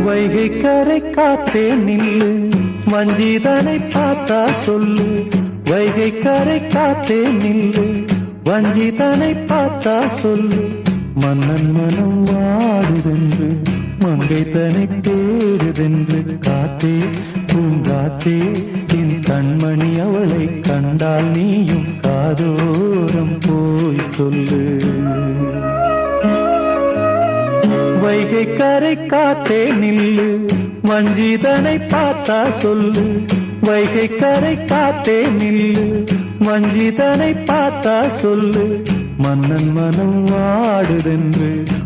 வைகை கரை காத்தே நில்லு, வஞ்சிதனை பார்த்தா சொல்லு. வைகை கரை காத்தே நில்லு, வஞ்சிதனை பார்த்தா சொல்லு. மன்னன் மனம் வாடுதென்று, மங்கை தனை தேடுதென்று. காத்தே பூங்காத்தே, என் கண்மணி அவளை கண்டால் நீயும் காதோரம் போய் சொல்லு. வைகை கரை காத்தே நில்லு, வஞ்சிதனை பார்த்தா சொல்லு. வைகை கரை காத்தே நில்லு, வஞ்சிதனை பார்த்தா சொல்லு. மன்னன் மனம் வாடுதென்று,